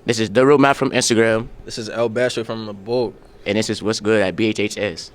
This is The Real Matt from Instagram, This is El Basher from the book. and this is What's Good at BHHS.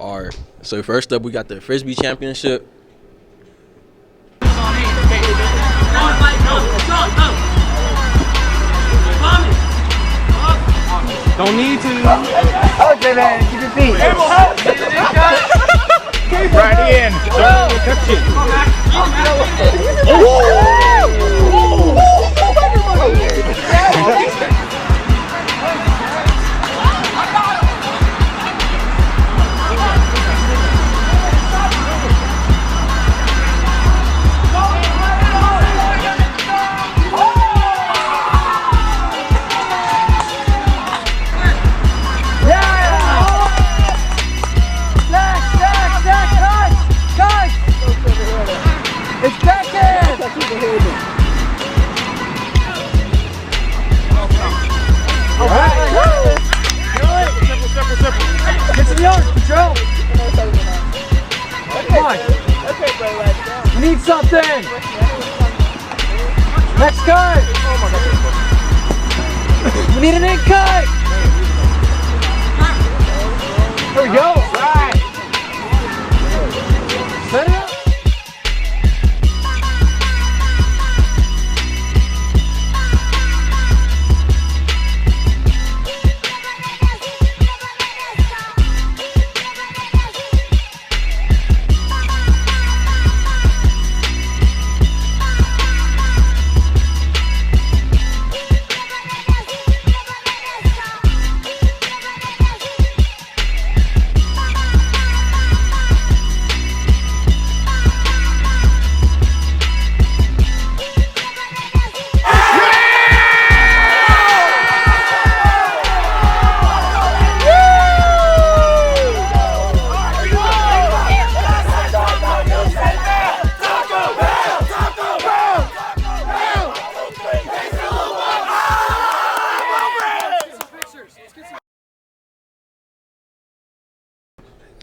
All right. So first up, we got the Frisbee Championship. Don't need to. Okay, man, keep your feet. Right in. Don't touch it. It's back in! Alright! Simple. Get to the arch, Patrol! Come on! We need something! Next cut! We need an in cut! There we go! Right! Set it up!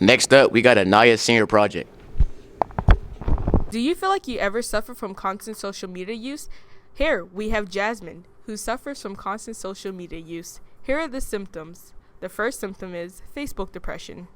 Next up, we got Anaya's senior project. Do you feel like you ever suffer from constant social media use? Here, we have Jasmine, who suffers from constant social media use. Here are the symptoms. The first symptom is Facebook depression.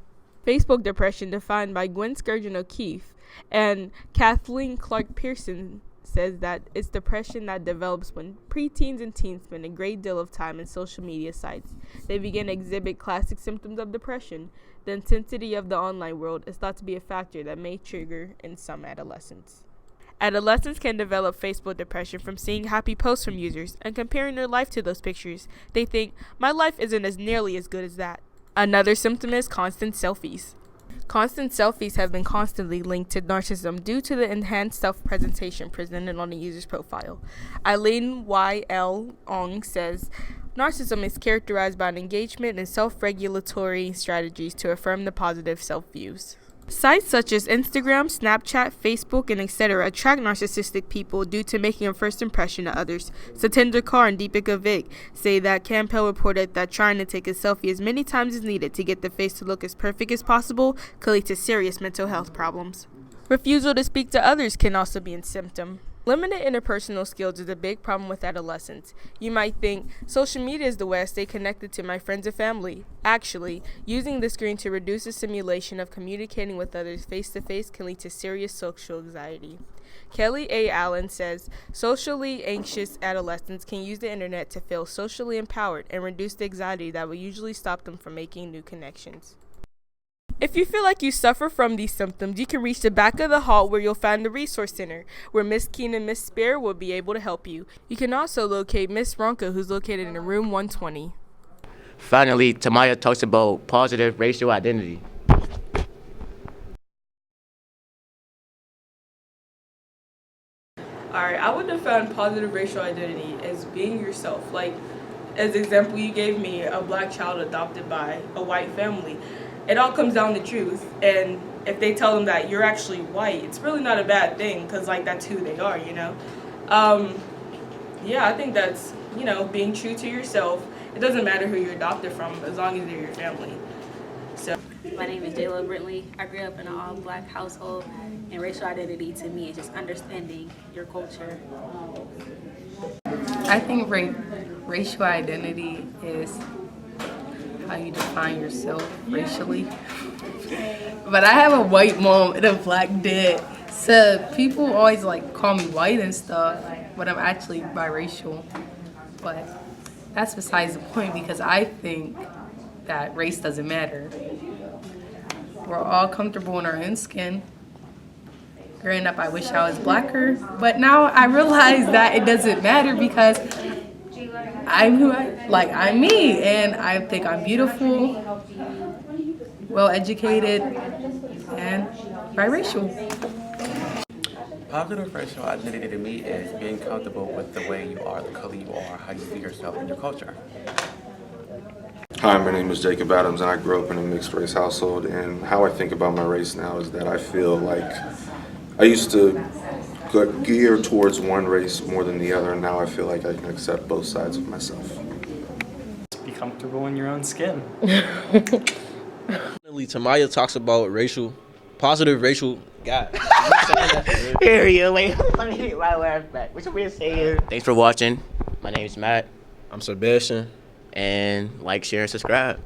Facebook depression, defined by Gwen Sturgeon O'Keefe and Kathleen Clark Pearson, says that it's depression that develops when preteens and teens spend a great deal of time in social media sites. They begin to exhibit classic symptoms of depression. The intensity of the online world is thought to be a factor that may trigger in some adolescents. Adolescents can develop Facebook depression from seeing happy posts from users and comparing their life to those pictures. They think, my life isn't as nearly as good as that. Another symptom is constant selfies. Constant selfies have been constantly linked to narcissism due to the enhanced self-presentation presented on a user's profile. Eileen Y.L. Ong says, narcissism is characterized by an engagement in self-regulatory strategies to affirm the positive self-views. Sites such as Instagram, Snapchat, Facebook, and etc. attract narcissistic people due to making a first impression to others. Satinder Kaur and Deepika Vig say that Campbell reported that trying to take a selfie as many times as needed to get the face to look as perfect as possible could lead to serious mental health problems. Refusal to speak to others can also be a symptom. Limited interpersonal skills is a big problem with adolescents. You might think, social media is the way I stay connected to my friends and family. Actually, using the screen to reduce the simulation of communicating with others face-to-face can lead to serious social anxiety. Kelly A. Allen says, socially anxious adolescents can use the internet to feel socially empowered and reduce the anxiety that will usually stop them from making new connections. If you feel like you suffer from these symptoms, you can reach the back of the hall where you'll find the Resource Center, where Miss Keen and Miss Spear will be able to help you. You can also locate Miss Ronka, who's located in room 120. Finally, Tamaya talks about positive racial identity. Alright, I would define positive racial identity as being yourself. Like, as example you gave me, a black child adopted by a white family. It all comes down to truth, and if they tell them that you're actually white, it's really not a bad thing, because like that's who they are, you know. Yeah, I think that's, you know, being true to yourself. It doesn't matter who you're adopted from, as long as they're your family. So My name is Jayla Brintley. I grew up in an all-black household, and racial identity to me is just understanding your culture. I think racial identity is how you define yourself racially. But I have a white mom and a black dad, so people always like call me white and stuff, but I'm actually biracial. But that's besides the point, because I think that race doesn't matter. We're all comfortable in our own skin. Growing up, I wish I was blacker, but now I realize that it doesn't matter because I'm I'm me, and I think I'm beautiful, well-educated, and biracial. Positive racial identity to me is being comfortable with the way you are, the color you are, how you see yourself and your culture. Hi, my name is Jacob Adams, and I grew up in a mixed race household. And how I think about my race now is that I feel like I used to gear towards one race more than the other, and now I feel like I can accept both sides of myself. Be comfortable in your own skin. Finally, Tamaya talks about positive racial. God. Here you go. Wait, let me get my laugh back. What's your way to say it? Thanks for watching. My name's Matt. I'm Sebastian. And like, share, and subscribe.